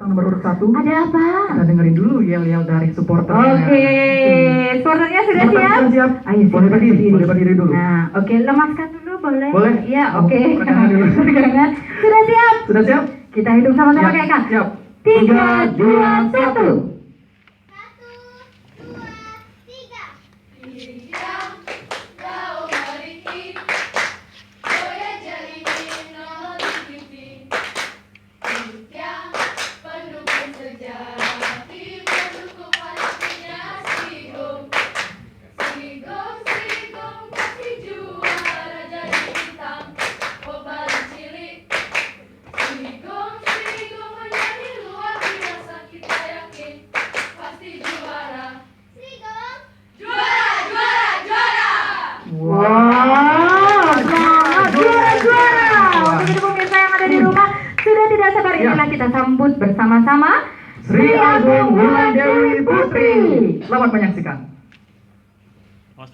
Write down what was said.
Nomor urut 1. Ada apa? Kita dengerin dulu yel-yel dari supporter. Oke, supporternya sudah siap? Sudah siap. Ayo, Boleh berdiri dulu. Nah, oke, lemaskan dulu boleh? Boleh? Iya, oke. Pegangan dulu. Pegangan. Sudah siap? Sudah siap? Kita hitung sama-sama Siap, kayak Kak. siap. 3, 2, 1. Inilah kita sambut bersama-sama Sri Agung Wulandewi Putri. Selamat menyaksikan. Awas,